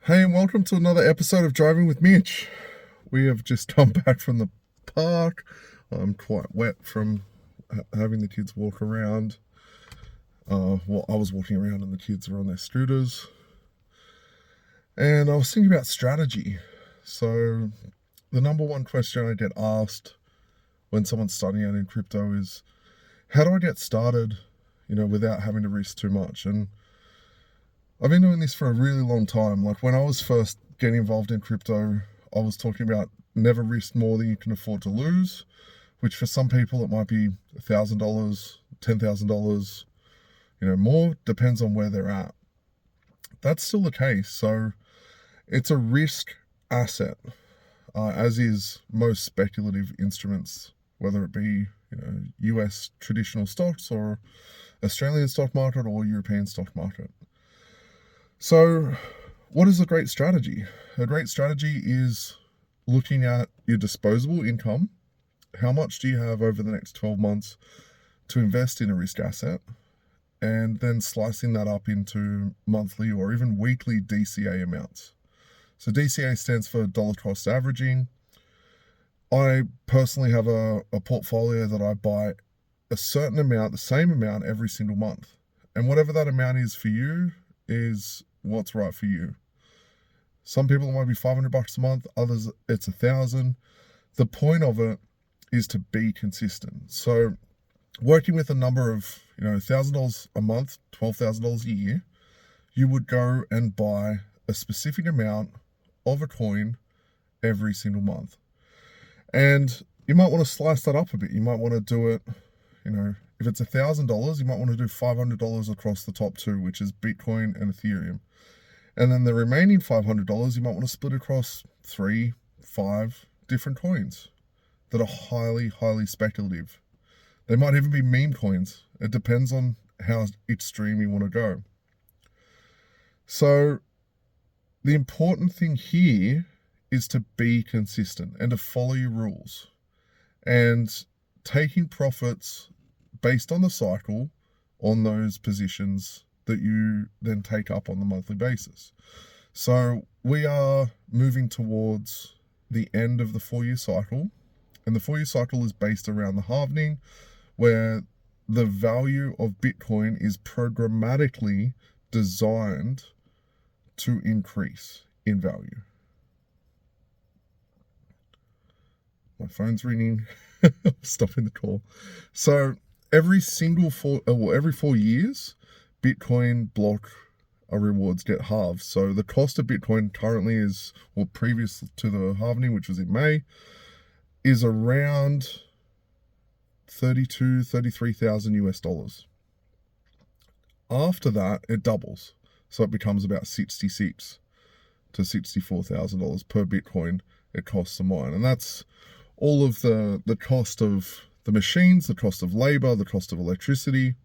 Hey, and welcome to another episode of Driving with Mitch. We have just come back from the park. I'm quite wet from having the kids walk around. I was walking around and the kids were on their scooters. And I was thinking about strategy. So, the number one question I get asked when someone's starting out in crypto is, how do I get started, without having to risk too much? And I've been doing this for a really long time. Like when I was first getting involved in crypto, I was talking about never risk more than you can afford to lose, which for some people it might be $1,000, $10,000, more, depends on where they're at. That's still the case. So it's a risk asset, as is most speculative instruments, whether it be, US traditional stocks or Australian stock market or European stock market. So, what is a great strategy? A great strategy is looking at your disposable income. How much do you have over the next 12 months to invest in a risk asset? And then slicing that up into monthly or even weekly DCA amounts. So, DCA stands for dollar cost averaging. I personally have a portfolio that I buy a certain amount, the same amount every single month. And whatever that amount is for you is what's right for you. Some people it might be $500 a month, others it's 1,000. The point of it is to be consistent. So working with a number of, $1,000 a month, $12,000 a year, you would go and buy a specific amount of a coin every single month. And you might want to slice that up a bit. You might want to do it, if it's $1,000, you might want to do $500 across the top two, which is Bitcoin and Ethereum. And then the remaining $500, you might want to split across 3, 5 different coins that are highly, highly speculative. They might even be meme coins. It depends on how extreme you want to go. So the important thing here is to be consistent and to follow your rules. And taking profits based on the cycle on those positions that you then take up on the monthly basis. So we are moving towards the end of the 4-year cycle, and the 4-year cycle is based around the halvening, where the value of Bitcoin is programmatically designed to increase in value. My phone's ringing. Stopping the call. So every 4 years, Bitcoin block rewards get halved. So the cost of Bitcoin currently is, or previous to the halvening, which was in May, is around 33,000 US dollars. After that, it doubles. So it becomes about $66,000 to $64,000 per Bitcoin it costs to mine. And that's all of the cost of the machines, the cost of labor, the cost of electricity.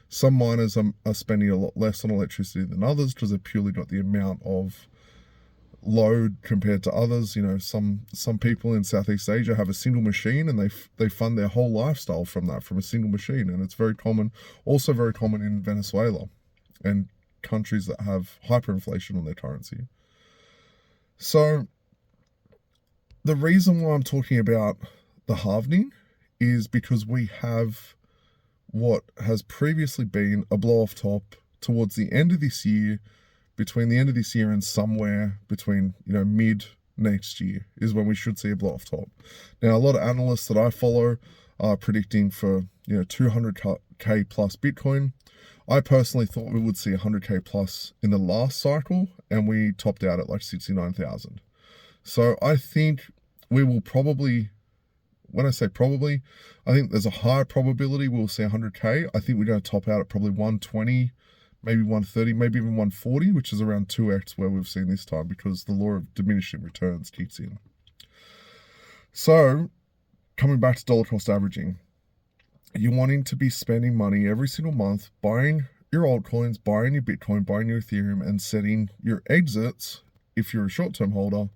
Some miners are spending a lot less on electricity than others because they've purely got the amount of load compared to others. Some people in Southeast Asia have a single machine and they fund their whole lifestyle from a single machine. And it's very common, also very common in Venezuela and countries that have hyperinflation on their currency. So the reason why I'm talking about the halvening is because we have what has previously been a blow off top towards the end of this year, between the end of this year and somewhere between, mid next year is when we should see a blow off top. Now, a lot of analysts that I follow are predicting for, 200K plus Bitcoin. I personally thought we would see 100K plus in the last cycle, and we topped out at like 69,000. So I think we will probably, when I say probably, I think there's a high probability we'll see 100K. I think we're going to top out at probably 120, maybe 130, maybe even 140, which is around 2x where we've seen this time because the law of diminishing returns kicks in. So, coming back to dollar cost averaging, you're wanting to be spending money every single month buying your altcoins, buying your Bitcoin, buying your Ethereum, and setting your exits, if you're a short-term holder,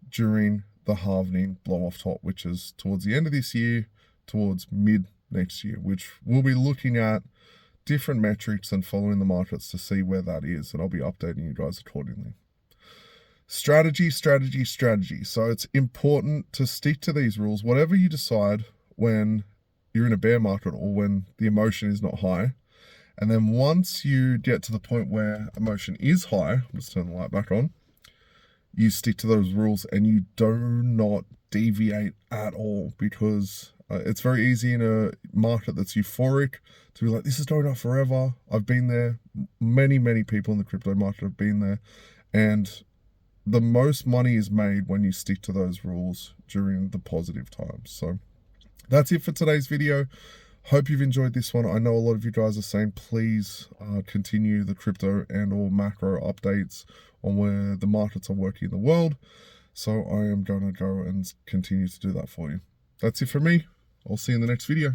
during the halvening blow off top, which is towards the end of this year, towards mid next year, which we'll be looking at different metrics and following the markets to see where that is, and I'll be updating you guys accordingly. Strategy, strategy, strategy. So it's important to stick to these rules, whatever you decide when you're in a bear market or when the emotion is not high. And then once you get to the point where emotion is high, let's turn the light back on, you stick to those rules and you do not deviate at all, because it's very easy in a market that's euphoric to be like, this is going on forever. I've been there. Many people in the crypto market have been there. And the most money is made when you stick to those rules during the positive times. So that's it for today's video. Hope you've enjoyed this one. I know a lot of you guys are saying, please continue the crypto and or macro updates on where the markets are working in the world. So I am going to go and continue to do that for you. That's it for me. I'll see you in the next video.